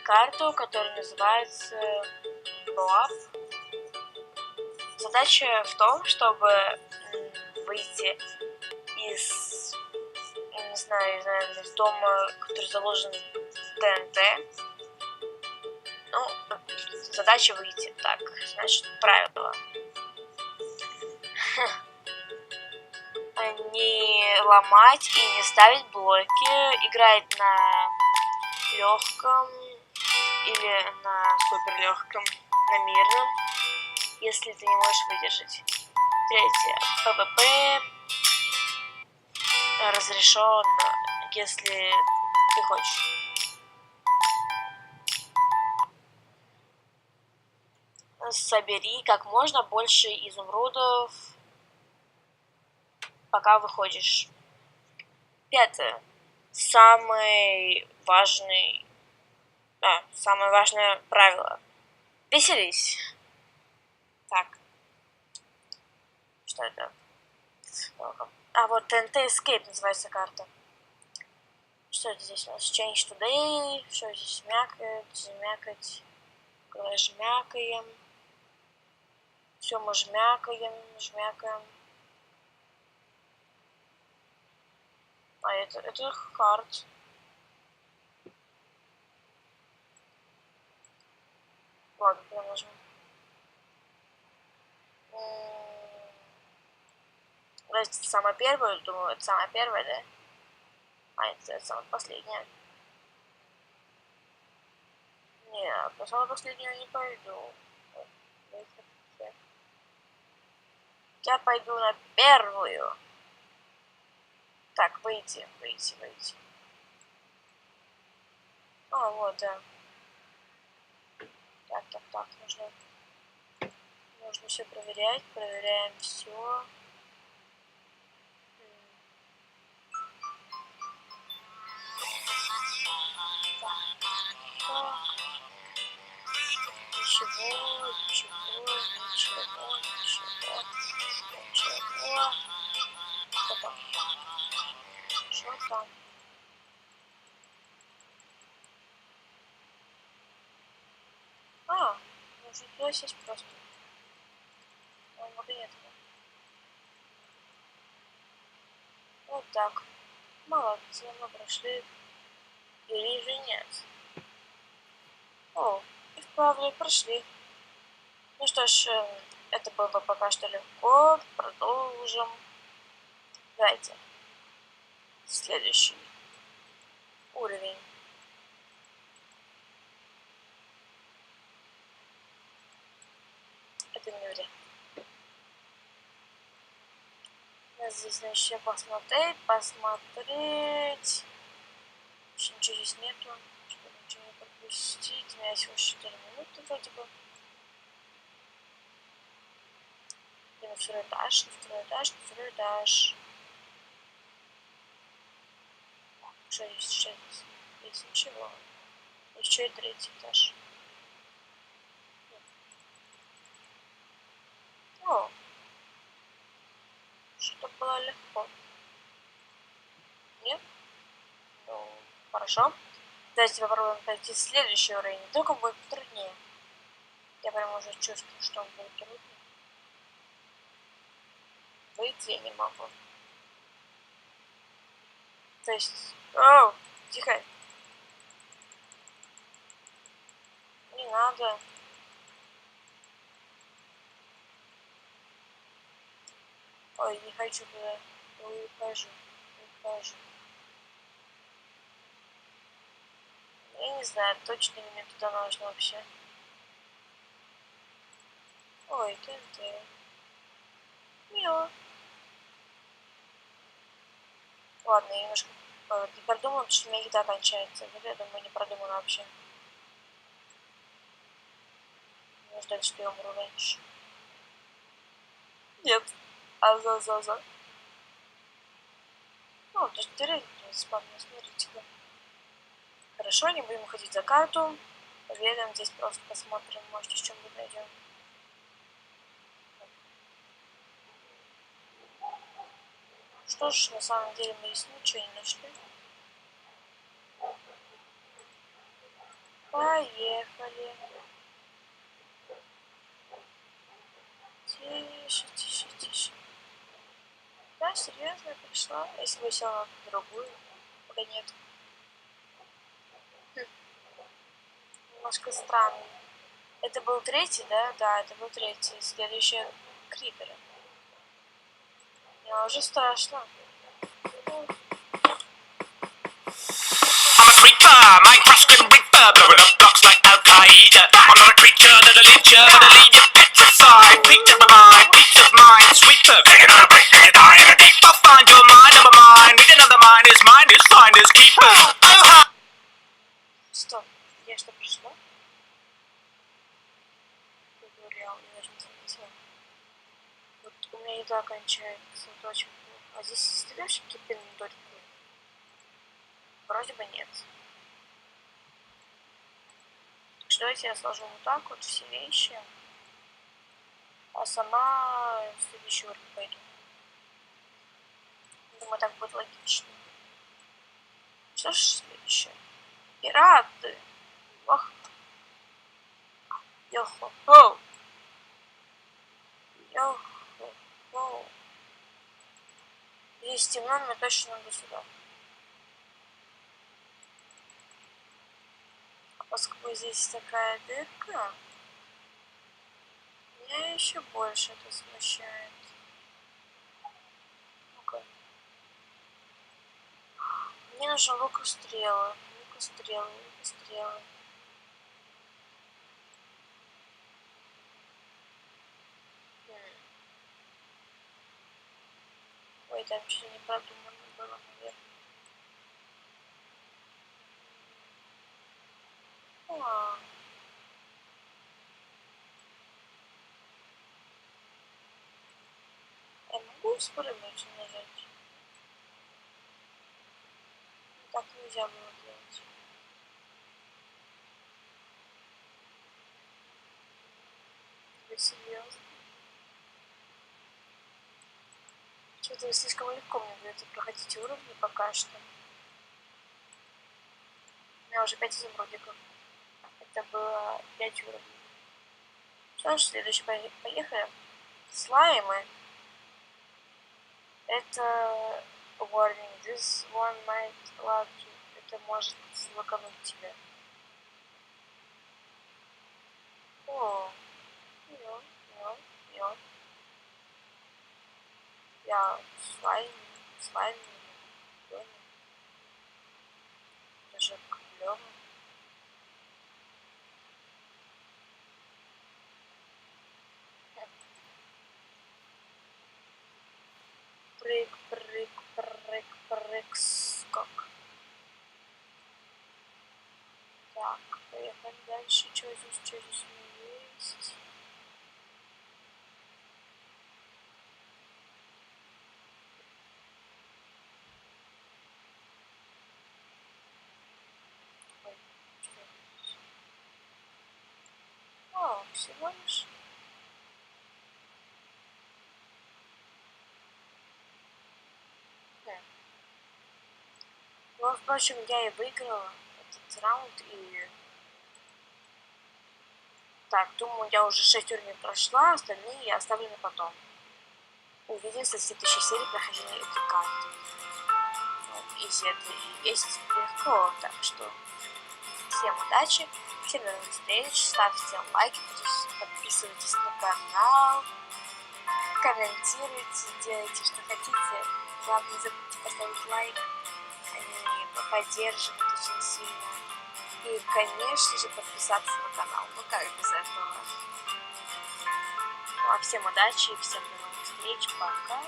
карту, которая называется Bluff. Задача в том, чтобы выйти из, не знаю, из дома, который заложен ТНТ. Ну, задача выйти. Так, значит, правило. Не ломать и не ставить блоки, играть на легком или на супер легком, на мирном, если ты не можешь выдержать. Третье. ПВП разрешен, если ты хочешь. Собери как можно больше изумрудов, пока выходишь. Пятое. Самое важное правило. Веселись. Так. Что это? А вот TNT Escape называется карта. Что это здесь у нас? Change Today. Что здесь? Жмякать. Жмякаем. Все мы жмякаем. А это карт. Ладно, продолжим. Это самая первая, думаю, это самая первая, да? А, это самая последняя. Не, по самой последнюю я не пойду. Я пойду на первую. Так, выйти. А, вот, да. Так, нужно все проверять. Проверяем все. Ничего. Что там? А, нужно туда сесть просто. Вот и нет. Вот так. Молодцы, мы прошли. Или же нет. О, и вправду прошли. Ну что ж, это было пока что легко. Продолжим. Давайте. Следующий уровень. Это не время. Здесь еще посмотреть. Еще ничего здесь нету. Чтобы ничего не пропустить. У меня всего 4 минуты вроде бы. И на второй этаж. Что здесь? Здесь ничего. Еще и третий этаж. О, что-то было легко. Нет? Ну, хорошо. Давайте попробуем пройти следующий уровень. Вдруг он будет труднее. Я прям уже чувствую, что он будет труднее. Выйти я не могу. То есть... Оу, тихо. Не надо. Ой, не хочу туда. Ухожу. Я не знаю, точно ли мне туда нужно вообще. Ой, ТНТ. Мило. Ладно, я немножко не продумала, потому что у меня еда кончается. Вот я думаю, не продумала вообще. Не ждать, что я умру раньше. Нет. За. Ну, даже деревья спавнились, смотрите-ка. Хорошо, не будем уходить за карту. Поверим, здесь просто посмотрим, может, еще что-нибудь найдем. Что ж, на самом деле мы здесь ничего не нашли. Поехали. Тише, тише, тише. Да, серьезно, я пришла. Если бы я села на другую, пока нет. Немножко странно. Это был третий, да? Да, это был третий. Следующий Крипер. Мне уже страшно. I'm a creeper, Minecraft Grim Reaper, blowing up blocks like Al Qaeda. I'm not a creature that'll lead you, but I'll leave you petrified. Peace of mind, peace of mind, sweeper. Taking on a break, then you die in a deep. I'll find your mind, never mind. Read another mind is finders keepers. Oh, hi. Стоп, я что, пришла? Туториал, я даже не заметила. Вот у меня еда кончается, это очень плохо. А здесь следующий пиндорик? Вроде бы нет. Так что давайте я сложу вот так вот все вещи. А сама в следующий уровень пойду. Думаю, так будет логично. Что ж следующее? Пираты! Ох! Йо-хо-хо! Йо-хо-хо! Здесь темно, мне точно надо сюда. А поскольку здесь такая дырка, меня еще больше это смущает. Ну-ка. Мне нужен лук и стрелы. Лук и стрелы, лук и стрелы. Ой, там что-то не продумано было, наверное. Я могу спрыгнуть и нажать? Так нельзя было делать. Вы серьезно? Что-то слишком легко мне дается проходить уровни пока что. У меня уже 5 изумрудиков. Это было 5 уровней. Что ж, следующий поехали. Слаймы. Это warning. This one might love you. Это может слакануть тебя. О, йо. Я слайм. Даже клёво. Прыг, скок. Так, поехали дальше. Что здесь у меня есть? Ой, что здесь? О, всего лишь. Ну, впрочем, я и выиграла этот раунд, и... Так, думаю, я уже 6 уровней прошла, остальные я оставлю на потом. Увидимся в следующей серии прохождения этой карты. Ну, если это есть легко, так что... Всем удачи, всем до новых встреч, ставьте лайки, подписывайтесь на канал, комментируйте, делайте, что хотите. Главное, не забудьте поставить лайк. Они поддерживают очень сильно. И, конечно же, подписаться на канал. Ну как без этого? Ну а всем удачи и всем до новых встреч. Пока.